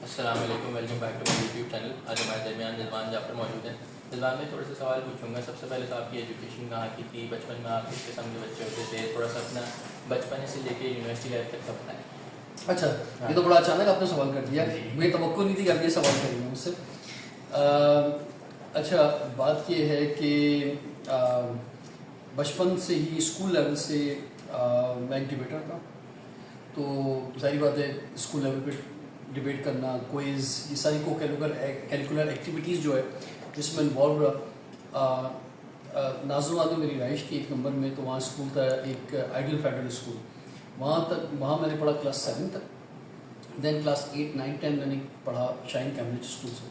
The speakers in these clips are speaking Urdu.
السلام علیکم، welcome back to my YouTube channel. آج ہمارے درمیان رضوان جعفر موجود ہیں. رضوان میں تھوڑے سے سوال پوچھوں گا. سب سے پہلے تو آپ کی ایجوکیشن کہاں کی تھی؟ بچپن میں آپ کس قسم کے بچے ہوتے تھے؟ تھوڑا سا اپنا بچپن سے لے کے یونیورسٹی لائف تک کا بتائیں. اچھا، یہ تو بڑا اچانک آپ نے سوال کر دیا. جی. مجھے توقع نہیں تھی کہ آپ یہ سوال کریں گے مجھ سے. اچھا، بات یہ ہے کہ بچپن سے ہی اسکول لیول سے میں ایک ڈبیٹر تھا. تو ظاہری بات ہے اسکول لیول پہ ڈبیٹ کرنا، کوئز، یہ ساری کو کیریکولر ایکٹیویٹیز جو ہے جس میں انوالو رہا. نازو آباد میں میری رہائش کی 1 نمبر میں، تو وہاں اسکول تھا ایک آئیڈیل فیڈرل اسکول. وہاں میں نے پڑھا کلاس 7 تک. دین کلاس 8 9 10 میں نے پڑھا شاہین کیمبرج اسکول سے.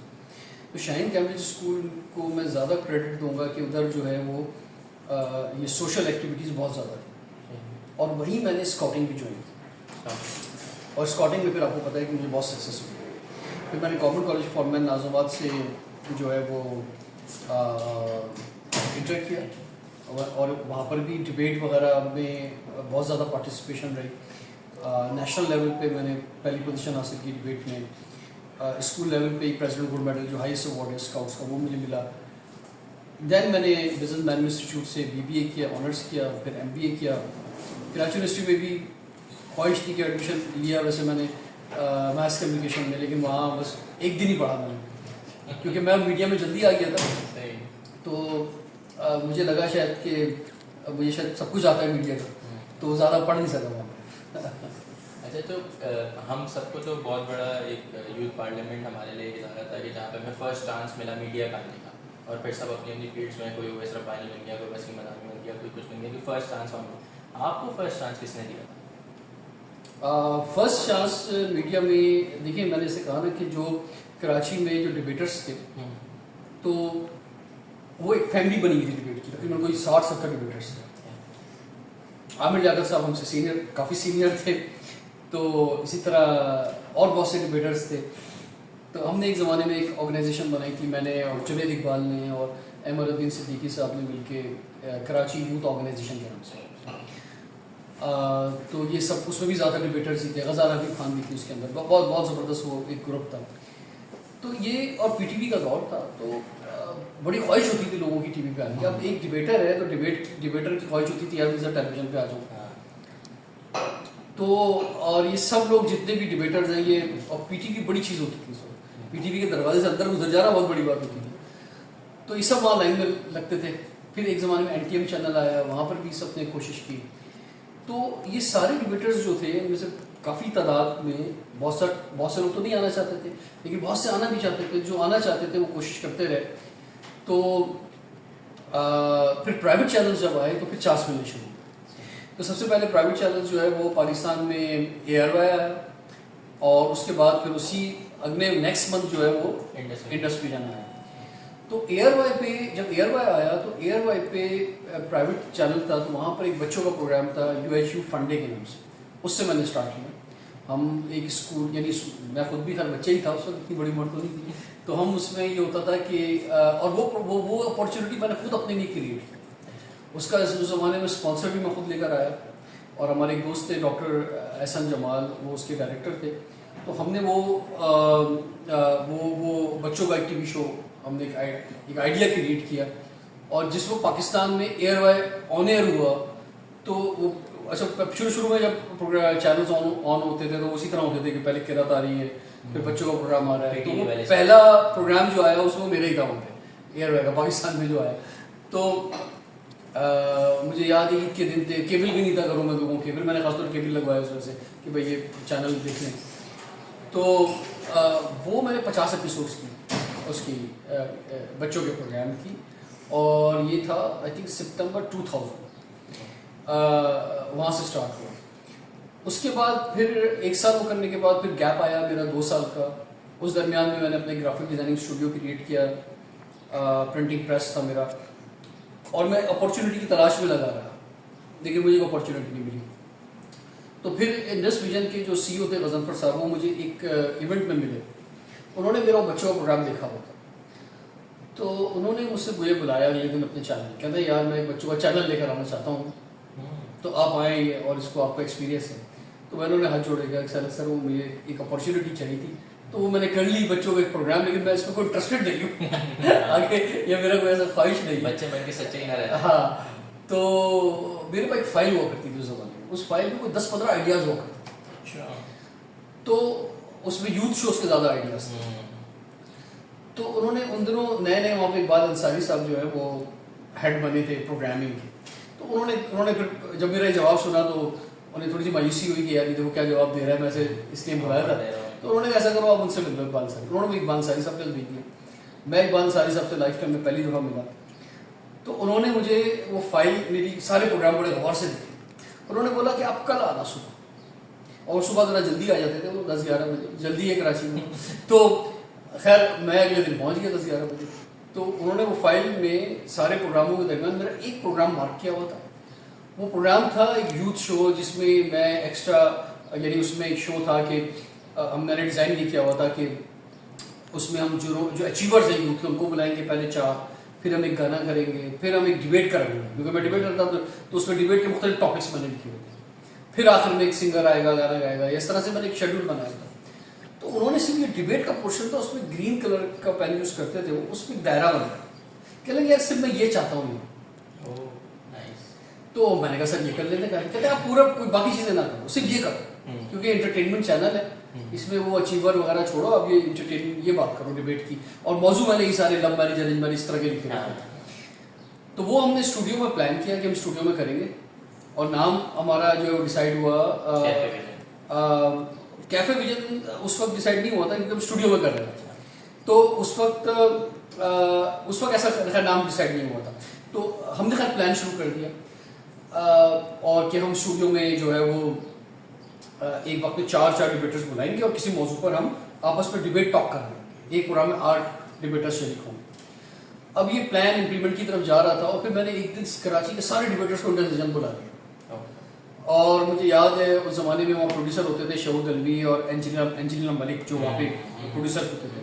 تو شاہین کیمبرج اسکول کو میں زیادہ کریڈٹ دوں گا کہ ادھر جو ہے وہ یہ سوشل ایکٹیویٹیز بہت زیادہ تھی، اور وہیں میں نے اسکاؤٹنگ بھی جوائن کی. اور اسکاؤٹنگ میں پھر آپ کو پتہ ہے کہ مجھے بہت سکسیس ہوئی. پھر میں نے گورنمنٹ کالج فار مین نازو آباد سے جو ہے وہ انٹر کیا، اور وہاں پر بھی ڈبیٹ وغیرہ میں بہت زیادہ پارٹیسپیشن رہی. نیشنل لیول پہ میں نے پہلی پوزیشن حاصل کی ڈبیٹ میں. اسکول لیول پہ پریزیڈنٹ گولڈ میڈل جو ہائیسٹ ایوارڈ ہے اسکاؤٹس کا، وہ مجھے ملا. دین میں نے بزنس مینجمنٹ انسٹیٹیوٹ سے BBA کیا، آنرس کیا، پھر MBA کیا. کراچی یونیورسٹی میں بھی خواہش تھی کہ ایڈمیشن لیا ویسے میں نے میس کمیونیکیشن میں، لیکن وہاں بس 1 دن ہی پڑھا میں نے، کیونکہ میں میڈیا میں جلدی آ گیا تھا. تو مجھے لگا شاید کہ مجھے شاید سب کچھ آتا ہے میڈیا کا، تو زیادہ پڑھ نہیں سکا وہاں. اچھا، تو ہم سب کو تو بہت بڑا ایک یوتھ پارلیمنٹ ہمارے لیے ادارہ تھا کہ جہاں پہ ہمیں فرسٹ چانس ملا میڈیا کرنے کا، اور پھر سب اپنی اپنی فیلڈس میں، کوئی ویسے ربانی بن گیا، کوئی وسیم مدانی بن گیا، کوئی کچھ بن گیا. کہ فرسٹ چانس ہم آپ کو فرسٹ چانس کس نے دیا تھا؟ فرسٹ چانس میڈیا میں دیکھیں، میں نے اسے کہا نا کہ جو کراچی میں جو ڈبیٹرس تھے، تو وہ ایک فیملی بنی ہوئی تھی ڈبیٹ کی. تقریباً کوئی 60-70 ڈبیٹرس تھے. عامر لیاقت صاحب ہم سے سینئر، کافی سینئر تھے. تو اسی طرح اور بہت سے ڈبیٹرس تھے. تو ہم نے ایک زمانے میں ایک آرگنائزیشن بنائی تھی، میں نے اور جنید اقبال نے اور احمد الدین صدیقی صاحب نے مل کے، کراچی یوتھ آرگنائزیشن کے نام سے. تو یہ سب اس میں بھی زیادہ ڈبیٹرس ہی تھے. غزال حبیب خان بھی تھی اس کے اندر. بہت بہت زبردست وہ ایک گروپ تھا. تو یہ اور PTV کا دور تھا، تو بڑی خواہش ہوتی تھی لوگوں کی ٹی وی پہ آنے کی. اب ایک ڈبیٹر ہے تو ڈبیٹر کی خواہش ہوتی تھی یار میں ٹیلی ویژن پہ آ جاؤں. تو اور یہ سب لوگ جتنے بھی ڈبیٹرز ہیں یہ، اور PTV بڑی چیز ہوتی تھی اس وقت. PTV کے دروازے سے اندر گزر جانا بہت بڑی بات ہوتی تھی. تو یہ سب وہاں لائن میں لگتے تھے. پھر ایک زمانے میں NTM چینل آیا، وہاں پر بھی سب نے کوشش کی. تو یہ سارے ڈبیٹرز جو تھے ان میں سے کافی تعداد میں بہت سے لوگ تو نہیں آنا چاہتے تھے، لیکن بہت سے آنا بھی چاہتے تھے. جو آنا چاہتے تھے وہ کوشش کرتے رہے. تو پھر پرائیویٹ چینلز جب آئے تو پھر چانس ملنے شروع ہوئے. تو سب سے پہلے پرائیویٹ چینلز جو ہے وہ پاکستان میں ARY آیا، اور اس کے بعد پھر اسی اگلے نیکسٹ منتھ جو ہے وہ انڈس ویژن آیا. تو ARY پہ جب ARY آیا تو ARY پہ پرائیویٹ چینل تھا، تو وہاں پر ایک بچوں کا پروگرام تھا UHU فنڈے کے نام سے. اس سے میں نے اسٹارٹ کیا. ہم ایک اسکول، یعنی میں خود بھی خیر بچہ ہی تھا اس وقت، اتنی بڑی عمر تو نہیں تھی. تو ہم اس میں یہ ہوتا تھا کہ اور وہ اپارچونیٹی میں نے خود اپنے لیے کریٹ کی. اس کا اس زمانے میں اسپانسر بھی میں خود لے کر آیا، اور ہمارے ایک دوست تھے ڈاکٹر احسن جمال، وہ اس کے ڈائریکٹر تھے. تو ہم نے وہ بچوں کا ایک TV شو ہم نے ایک آئیڈیا کریٹ کیا. اور جس وقت پاکستان میں ARY آن ایئر ہوا تو وہ اچھا شروع میں جب چینلز آن ہوتے تھے تو اسی طرح ہوتے تھے کہ پہلے قرات آ رہی ہے، پھر بچوں کا پروگرام آ رہا ہے. تو وہ پہلا پروگرام جو آیا اس میں میرا ہی تھا وہاں پہ ARY کا، پاکستان میں جو آیا. تو مجھے یاد ہے عید کے دن تھے، کیبل بھی نہیں تھا گھروں میں لوگوں. کیبل میں نے خاص طور کیبل لگوایا اس وجہ سے کہ بھائی یہ چینل دیکھ لیں. تو وہ میں نے 50 ایپیسوڈس کی اس کی بچوں کے پروگرام کی، اور یہ تھا آئی تھنک سپتمبر 2000. وہاں سے اسٹارٹ ہوا. اس کے بعد پھر 1 سال وہ کرنے کے بعد پھر گیپ آیا میرا 2 سال کا. اس درمیان میں نے اپنے گرافک ڈیزائننگ اسٹوڈیو کریٹ کیا، پرنٹنگ پریس تھا میرا، اور میں اپارچونیٹی کی تلاش میں لگا رہا، لیکن مجھے کوئی اپارچونیٹی نہیں ملی. تو پھر انڈس ویژن کے جو CEO تھے غضنفر صاحب، وہ مجھے ایک ایونٹ میں ملے. انہوں نے میرا بچوں کا پروگرام دیکھا ہوا تھا، تو انہوں نے مجھ سے بلایا اگلے دن اپنے چینل. کہتے یار میں ایک بچوں کا چینل لے کر آنا چاہتا ہوں، تو آپ آئیں اور اس کو آپ کا ایکسپیرینس ہے. تو میں انہوں نے ہاتھ جوڑے گا کہ سر وہ مجھے ایک اپارچونیٹی چاہیے تھی تو وہ میں نے کر لی بچوں کا ایک پروگرام, لیکن میں اس میں کوئی انٹرسٹڈ نہیں ہوں آگے, یا میرا کوئی ایسا خواہش نہیں ہے. بچے بن کے سچے ہی نہ رہتے. ہاں, تو میرے پاس ایک فائل ہوا کرتی تھی اس زمانے میں, اس فائل میں کوئی 10-15 آئیڈیاز ہوا کرتے تھے. تو اس میں یوتھ شوز کے زیادہ آئیڈیاز تھے. تو انہوں نے ان دنوں نئے نئے وہاں پہ اقبال انصاری صاحب جو ہے وہ ہیڈ بنے تھے پروگرامنگ کے. تو انہوں نے پھر جب میرا جواب سنا تو انہیں تھوڑی سی مایوسی ہوئی کہ یار یہ وہ کیا جواب دے رہا ہے, میں سے اس لیے بلایا تھا. تو انہوں نے ایسا کرو آپ ان سے مل لو اقبال انصاری. انہوں نے اقبال انصاری صاحب کو بھیج دیا. میں اقبال انصاری صاحب سے لائف ٹائم میں پہلی دفعہ ملا. تو انہوں نے مجھے وہ فائل, میری سارے پروگرام بڑے غور سے دیکھے. انہوں نے بولا کہ آپ کل آنا صبح, اور صبح ذرا جلدی آ جاتے تھے وہ 10-11 بجے, جلدی ہے کراچی میں. تو خیر میں اگلے دن پہنچ گیا 10-11 بجے. تو انہوں نے وہ فائل میں سارے پروگراموں کے درمیان میرا ایک پروگرام مارک کیا ہوا تھا. وہ پروگرام تھا ایک یوتھ شو, جس میں میں ایکسٹرا, یعنی اس میں ایک شو تھا کہ میں نے ڈیزائن یہ کیا ہوا تھا کہ اس میں ہم جو اچیورز ہیں یوتھ کے ان کو بلائیں گے پہلے 4, پھر ہم ایک گانا کریں گے, پھر ہم ایک ڈیبیٹ کریں گے, کیونکہ میں ڈیبیٹ کرتا ہوں تو اس میں ڈیبیٹ کے مختلف ٹاپکس میں نے لکھے ہوتے ہیں. پھر آخر میں ایک سنگر آئے گا, گانا گائے گا. اس طرح سے میں نے ایک شیڈول بنایا تھا. تو انہوں نے صرف یہ ڈیبیٹ کا پورشن تھا, اس میں گرین کلر کا پین یوز کرتے تھے, اس میں ایک دائرہ بنا. کہ لگا یار صرف میں یہ چاہتا ہوں. تو میں نے کہا سر یہ کر لیتے ہیں. کہتے ہیں آپ پورا کوئی باقی چیزیں نہ کرو, صرف یہ کرو, کیونکہ انٹرٹینمنٹ چینل ہے, اس میں وہ اچیور وغیرہ چھوڑو, اب یہ انٹرٹینمنٹ یہ بات کرو ڈیبیٹ کی. اور موضوع میں نے یہ سارے لو میرج ارینج میرج اس طرح کے لکھے رکھے. تو وہ ہم نے اسٹوڈیو میں پلان کیا کہ ہم اسٹوڈیو میں کریں گے, اور نام ہمارا جو ڈیسائیڈ ہوا کیفے ویژن. اس وقت ڈیسائیڈ نہیں ہوا تھا کیونکہ ہم اسٹوڈیو میں کر رہے تھے. تو اس وقت ایسا خیر نام ڈیسائیڈ نہیں ہوا تھا. تو ہم نے خیر پلان شروع کر دیا, اور کہ ہم اسٹوڈیو میں جو ہے وہ ایک وقت میں 4 ڈیبیٹرز بلائیں گے, اور کسی موضوع پر ہم آپس میں ڈیبیٹ ٹاک کر رہے ہیں. ایک پروگرام میں 8 ڈیبیٹرز شریک ہوں گے. اب یہ پلان امپلیمنٹ کی طرف جا رہا تھا, اور پھر میں نے ایک دن کراچی کے سارے ڈیبیٹرز کو انٹرسیشن بلا لیا. اور مجھے یاد ہے اس زمانے میں وہاں پروڈیوسر ہوتے تھے شہود الوی اور انجلینا ملک, جو وہاں پہ پروڈیوسر ہوتے تھے.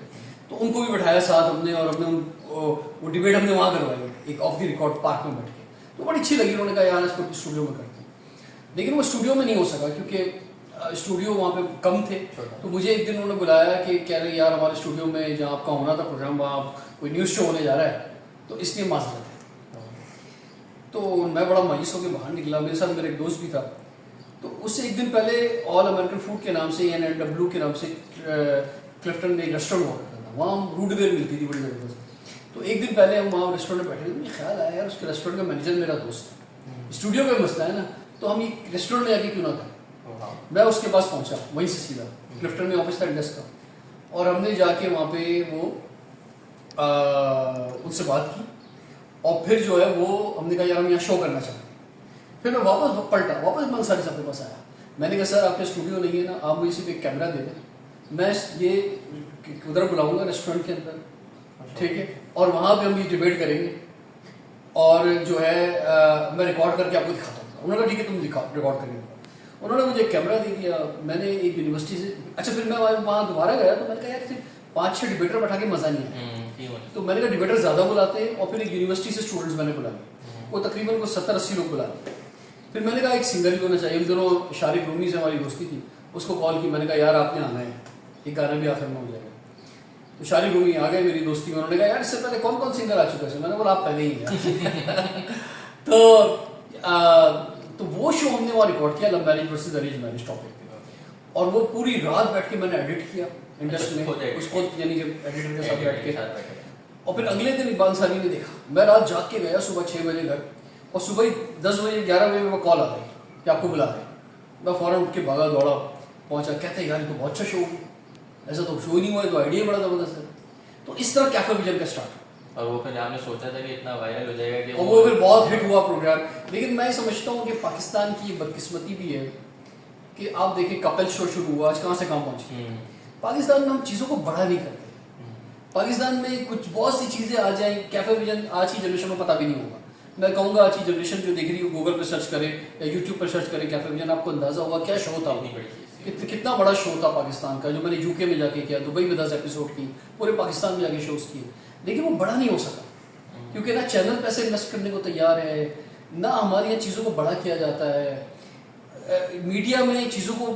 تو ان کو بھی بٹھایا ساتھ ہم نے, اور ہم نے وہ ڈیبیٹ ہم نے وہاں کروائی ایک آف دی ریکارڈ پارک میں بیٹھ کے. تو بڑی اچھی لگی. انہوں نے کہا یار اس کو اسٹوڈیو میں کرتے ہیں, لیکن وہ اسٹوڈیو میں نہیں ہو سکا کیونکہ اسٹوڈیو وہاں پہ کم تھے. تو مجھے ایک دن انہوں نے بلایا کہ کہہ رہے یار ہمارے اسٹوڈیو میں جہاں آپ کا ہونا تھا پروگرام, وہاں کوئی نیوز شو ہونے جا رہا ہے, تو اس لیے معذرت ہے. تو میں بڑا مایوس ہو کے باہر نکلا. میرے ساتھ میرا ایک دوست بھی تھا. تو اس سے ایک دن پہلے آل امریکن فوڈ کے نام سے ANW کے نام سے کلفٹن میں ایک ریسٹورینٹ ہوا کرتا تھا, وہاں روٹ بیئر ملتی تھی بڑی زبردست. تو ایک دن پہلے ہم وہاں ریسٹورینٹ میں بیٹھے تھے. مجھے خیال آیا یار اس کے ریسٹورینٹ کا مینیجر میرا دوست ہے, اسٹوڈیو کا مسئلہ ہے نا, تو ہم یہ ریسٹورینٹ میں جا کے کیوں نہ کریں. میں اس کے پاس پہنچا وہیں سے سیدھا, کلفٹن میں آفس تھا انڈس کا, اور ہم نے جا کے وہاں پہ وہ ان سے بات کی. اور پھر جو ہے وہ ہم نے کہا یار ہم یہاں شو کرنا چاہتے ہیں. پھر میں واپس پلٹا, واپس منصاری صاحب کے پاس آیا. میں نے کہا سر آپ کے اسٹوڈیو نہیں ہے نا, آپ مجھے صرف ایک کیمرہ دے دیں, میں یہ ادھر بلاؤں گا ریسٹورینٹ کے اندر, ٹھیک ہے, اور وہاں پہ ہم یہ ڈیبیٹ کریں گے, اور جو ہے میں ریکارڈ کر کے آپ کو دکھاتا ہوں. انہوں نے کہا ٹھیک ہے تم دکھاؤ, ریکارڈ کر کے دکھاؤ. انہوں نے مجھے ایک کیمرہ دے دیا. میں نے ایک یونیورسٹی سے, اچھا پھر میں وہاں دوبارہ گیا تو میں نے کہا یار صرف 5-6 ڈیبیٹر بیٹھا کے مزہ نہیں ہے. تو میں نے کہا ڈیبیٹر زیادہ بلاتے ہیں, اور پھر ایک یونیورسٹی سے اسٹوڈنٹس میں نے بلا لیے, وہ تقریباً 70-80 لوگ بلا لیے. پھر میں نے کہا ایک سنگر ہی ہونا چاہیے. ان دونوں شارق رومی سے ہماری دوستی تھی, اس کو کال کی. میں نے کہا یار آپ نے آنا ہے, ایک گانا بھی آخر میں ہو جائے گا. تو شارق رومی آ گئے میری دوستی میں. انہوں نے کہا یار اس سے پہلے کون کون سنگر آ چکا ہے. میں نے بولا آپ پہلے ہی ہیں. تو وہ شو ہم نے وہاں ریکارڈ کیا, love marriage versus arrange marriage topic پہ, اور وہ پوری رات بیٹھ کے میں نے ایڈٹ کیا انڈسٹری میں اس کو, یعنی کہ ایڈیٹر کے ساتھ بیٹھ کے. اور پھر اگلے دن اقبال انصاری نے دیکھا. میں رات جاگ کے گیا صبح 6 بجے گھر, اور صبح 10 بجے 11 بجے میں کال آ گئی کہ آپ کو بلا رہے ہیں. میں فوراً اٹھ کے بھاگا دوڑا پہنچا. کہتے ہیں یار یہ تو بہت اچھا شو ہو, ایسا تو شو ہی نہیں ہوا ہے, تو آئیڈیا بڑا زبردست ہے. تو اس طرح کیفے ویژن کا اسٹارٹ. اور وہ پھر آپ نے سوچا تھا کہ اتنا وائرل ہو جائے گا کہ وہ پھر بہت ہٹ ہوا پروگرام. لیکن میں سمجھتا ہوں کہ پاکستان کی بدقسمتی بھی ہے کہ آپ دیکھیں کپل شو شروع ہوا, آج کہاں سے کہاں پہنچے. پاکستان میں ہم چیزوں کو بڑا نہیں کرتے. پاکستان میں کچھ بہت سی چیزیں آ جائیں, کیفے ویژن آج کی جنریشن کو پتہ بھی نہیں ہوگا. میں کہوں گا آج کی جنریشن جو دیکھ رہی ہے گوگل پہ سرچ کرے یا یوٹیوب پہ سرچ کرے کیفے ویژن, آپ کو اندازہ ہوگا کیا شو تھا, کتنا بڑا شو تھا پاکستان کا, جو میں نے UK میں جا کے کیا, دبئی میں 10 ایپیسوڈ کی, پورے پاکستان میں جا کے شوز کیے. لیکن وہ بڑا نہیں ہو سکا کیونکہ نہ چینل پیسے انویسٹ کرنے کو تیار ہے, نہ ہماری یہاں چیزوں کو بڑا کیا جاتا ہے. میڈیا میں چیزوں کو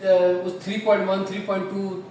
3.1, 3.2,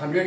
100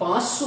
500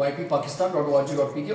yppakistan.org.pk,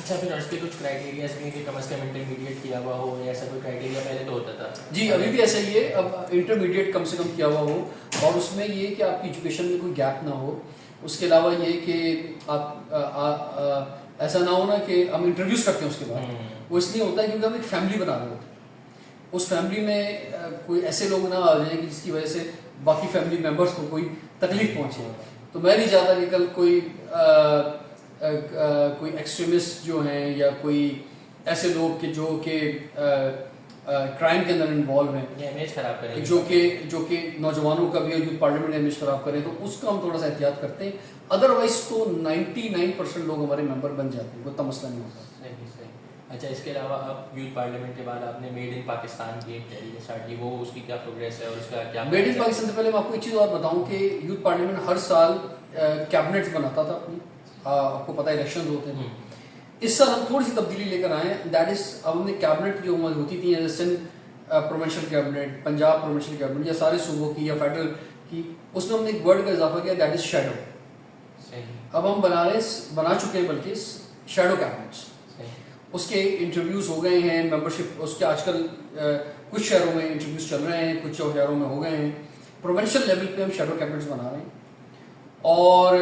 اچھا پھر اس کے کچھ کرائٹیریاز بھی ہیں کہ کم از کم انٹرمیڈیٹ کیا ہوا ہو یا ایسا کوئی کرائٹیریا پہلے تو ہوتا تھا؟ جی ابھی بھی ایسا ہی ہے. اب انٹرمیڈیٹ کم سے کم کیا ہوا ہو اور اس میں یہ کہ آپ کی ایجوکیشن میں کوئی گیپ نہ ہو. اس کے علاوہ یہ کہ آپ ایسا نہ ہو نا کہ ہم انٹرویوز کرتے ہیں اس کے بعد وہ اس لیے ہوتا ہے کیونکہ ہم ایک فیملی بنا رہے ہوتے ہیں. اس فیملی میں کوئی ایسے لوگ نہ آ جائیں کہ جس کی وجہ سے باقی فیملی ممبرس کو کوئی تکلیف پہنچے. تو میں نہیں چاہتا کہ کل کوئی ایکسٹریمسٹ جو ہیں یا کوئی ایسے لوگ کہ جو کہ کرائم کے اندر انوالو ہیں امیج خراب کریں جو کہ نوجوانوں کا بھی یوتھ پارلیمنٹ امیج خراب کریں تو اس کا ہم تھوڑا سا احتیاط کرتے ہیں. ادروائز تو 99% لوگ ہمارے ممبر بن جاتے ہیں, کوئی اتنا مسئلہ نہیں ہوتا. اچھا اس کے علاوہ اب یوتھ پارلیمنٹ کے بعد آپ نے میڈ ان پاکستان کی ایک تحریک اسٹارٹ کی, وہ اس کی کیا پروگریس ہے اور اس کا کیا؟ میڈ ان پاکستان سے پہلے میں آپ کو ایک چیز اور بتاؤں کہ یوتھ پارلیمنٹ ہر سال کیبنٹس بناتا تھا اپنی, آپ کو پتہ ہے الیکشنز ہوتے ہیں. اس سال ہم تھوڑی سی تبدیلی لے کر آئے ہیں. دیٹ از اب ہم نے کیبنٹ جو ہوتی تھی Sindh provincial cabinet, Punjab provincial cabinet یا سارے صوبوں کی یا فیڈرل کی, اس میں ہم نے ایک ورڈ کا اضافہ کیا, دیٹ از شیڈو. اب ہم بنا چکے ہیں بلکہ شیڈو کیبنٹس. اس کے انٹرویوز ہو گئے ہیں, ممبرشپ اس کے آج کل کچھ شہروں میں انٹرویوز چل رہے ہیں, کچھ شہروں میں ہو گئے ہیں. پروونشل لیول پہ ہم شیڈو کیبنٹس بنا رہے ہیں. اور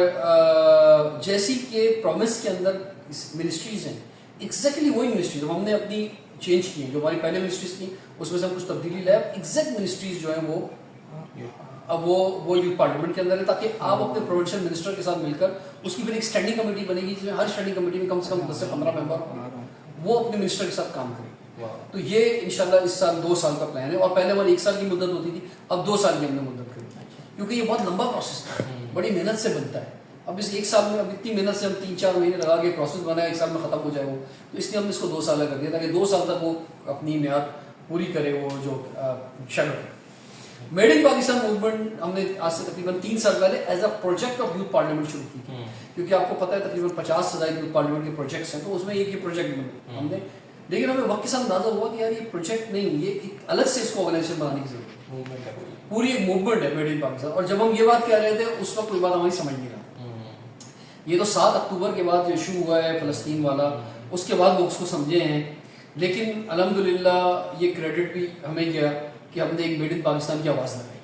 جیسی کہ پرومس کے اندر منسٹریز ہیں ایگزیکٹلی وہی منسٹریز ہم نے اپنی چینج کی ہیں. جو ہماری پہلے منسٹریز تھیں اس میں سے ہم کچھ تبدیلی لائے. ایگزیکٹ منسٹریز جو ہیں وہ اب وہ یوتھ پارلیمنٹ کے اندر ہے, تاکہ آپ اپنے پروونشل منسٹر کے ساتھ مل کر اس کی پھر ایک اسٹینڈنگ کمیٹی بنے گی جس میں ہر اسٹینڈنگ کمیٹی میں کم سے کم 10 سے 15 ممبر ہوں, وہ اپنے منسٹر کے ساتھ کام کریں گے. تو یہ انشاءاللہ اس سال 2 سال کا پلان ہے. اور پہلے ہماری 1 سال کی مدت ہوتی تھی, اب 2 سال کی ہم نے مدت کری, کیونکہ یہ بہت لمبا پروسیس تھا, بڑی محنت سے بنتا ہے. اب اس 1 سال میں اب اتنی محنت سے ہم 3-4 مہینے لگا کے پروسیس بنایا, 1 سال میں ختم ہو جائے وہ, تو اس لیے ہم نے اس کو 2 سال کر دیا تاکہ 2 سال تک وہ اپنی میعاد پوری کرے. وہ جو shadow made in Pakistan movement ہم نے آج سے تقریباً 3 سال پہلے as a project of youth parliament شروع کی تھی, کیونکہ آپ کو پتہ ہے تقریباً 50 سے زائد یوتھ پارلیمنٹ کے پروجیکٹس ہیں, تو اس میں ایک یہ پروجیکٹ بنا ہم نے. لیکن ہمیں وقت کے ساتھ اندازہ ہوا کہ یار یہ پروجیکٹ نہیں, یہ ایک الگ سے اس کو آرگنائزیشن بنانے کی ضرورت ہے. پوری ایک موومنٹ ہے میڈ ان پاکستان. اور جب ہم یہ بات کہہ رہے تھے اس وقت کوئی بات ہماری سمجھ نہیں رہا. یہ تو 7 اکتوبر کے بعد جو ایشو ہوا ہے فلسطین والا, اس کے بعد لوگ اس کو سمجھے ہیں. لیکن الحمدللہ یہ کریڈٹ بھی ہمیں گیا کہ ہم نے ایک میڈ ان پاکستان کی آواز لگائی.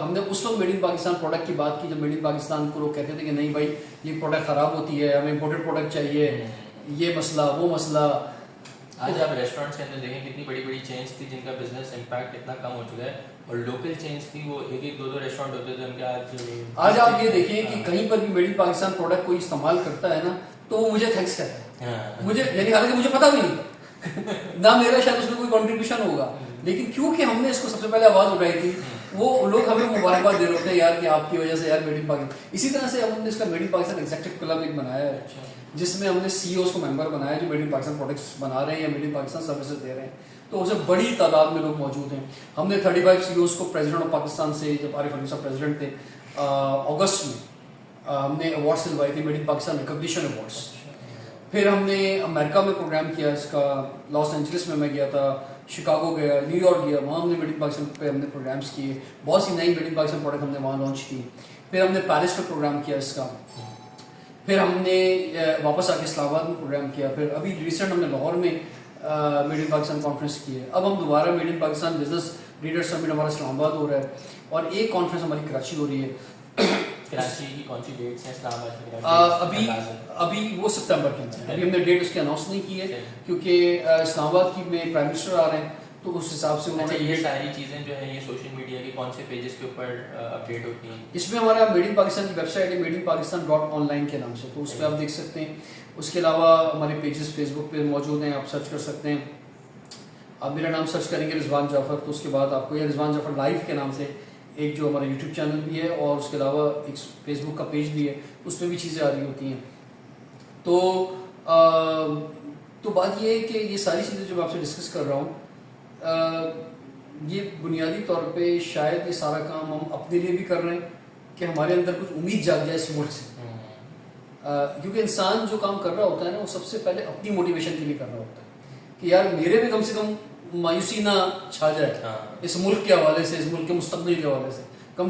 ہم نے اس وقت میڈ ان پاکستان پروڈکٹ کی بات کی جب میڈ ان پاکستان کو لوگ کہتے تھے کہ نہیں بھائی یہ پروڈکٹ خراب ہوتی ہے, ہمیں امپورٹڈ پروڈکٹ چاہیے, یہ مسئلہ وہ مسئلہ. آج آپ ریسٹورینٹس کے اندر دیکھیں کتنی بڑی بڑی چینز تھی جن کا بزنس امپیکٹ اتنا کم ہو چکا ہے, اور لوکل چینز تھی وہ 1-2 ریسٹورینٹ ہوتے تھے ان کے. آج آپ یہ دیکھیں کہ کہیں پر بھی میڈ ان پاکستان پروڈکٹ کوئی استعمال کرتا ہے نا تو وہ مجھے تھینکس کہتا ہے. مجھے یعنی حالانکہ مجھے پتہ بھی نہیں نہ میرا شاید اس میں کوئی کنٹریبیوشن ہوگا, لیکن کیونکہ ہم نے اس کو سب سے پہلے آواز اٹھائی تھی, وہ لوگ ہمیں مبارکباد دے رہے ہوتے ہیں یار کہ آپ کی وجہ سے یار میڈ ان پاکستان. اسی طرح سے ہم نے اس کا made in Pakistan executive club ایک بنایا ہے جس میں ہم نے CEOs کو ممبر بنایا جو میڈ ان پاکستان پروڈکٹس بنا رہے ہیں یا میڈ ان پاکستان سروسز دے رہے ہیں. تو اسے بڑی تعداد میں لوگ موجود ہیں. ہم نے 35 CEOs کو پریزیڈنٹ آف پاکستان سے, جب عارف علوی صاحب پریزیڈنٹ تھے اگست میں, ہم نے ایوارڈس دلوائے تھے made in Pakistan recognition awards. پھر ہم نے امریکہ میں پروگرام کیا اس کا, لاس اینجلس میں گیا تھا, شکاگو گیا, نیو یارک گیا, وہاں ہم نے میڈ ان پاکستان پہ ہم نے پروگرامس کیے. بہت سی نئی میڈ ان پاکستان پروڈکٹ ہم نے وہاں لانچ کی. پھر ہم نے پیرس میں پروگرام کیا اس کا. پھر ہم نے واپس آ کے اسلام آباد میں پروگرام کیا. پھر ابھی ریسنٹ ہم نے لاہور میں میڈ ان پاکستان کانفرنس کی ہے. اب ہم دوبارہ made in Pakistan business leader summit ہمارا اسلام آباد ہو رہا ہے, اور ایک کانفرنس ہماری کراچی ہو رہی ہے. کراچی کی کون سی ڈیٹس ہیں اسلام آباد کی؟ ابھی وہ سپتمبر کے اندر, ابھی ہم نے ڈیٹ اس کی اناؤنس نہیں کی ہے کیونکہ اسلام آباد کی میں پرائم منسٹر آ رہے ہیں, تو اس حساب سے انہوں نے یہ ساری چیزیں جو ہیں یہ سوشل میڈیا کے کون سے پیجز کے اوپر اپڈیٹ ہوتی ہیں؟ اس میں ہمارا میڈ ان پاکستان کی ویب سائٹ ہے madeinpakistan.online کے نام سے, تو اس پہ آپ دیکھ سکتے ہیں. اس کے علاوہ ہمارے پیجز فیس بک پہ موجود ہیں, آپ سرچ کر سکتے ہیں. آپ میرا نام سرچ کریں گے رضوان جعفر, تو اس کے بعد آپ کو یہ رضوان جعفر لائیو کے نام سے ایک جو ہمارا یوٹیوب چینل بھی ہے, اور اس کے علاوہ ایک فیس بک کا پیج بھی ہے, اس میں بھی چیزیں آ رہی ہوتی ہیں. تو بات یہ ہے کہ یہ ساری چیزیں جو میں آپ سے ڈسکس کر رہا ہوں, یہ بنیادی طور پہ شاید یہ سارا کام ہم اپنے لیے بھی کر رہے ہیں کہ ہمارے اندر کچھ امید جاگ جائے اس ملک سے. کیونکہ انسان جو کام کر رہا ہوتا ہے نا, وہ سب سے پہلے اپنی موٹیویشن کے لیے کر رہا ہوتا ہے کہ یار میرے بھی کم سے کم مایوسی نہ چھا جائے اس ملک کے حوالے سے, اس ملک کے مستقبل کے حوالے سے. کم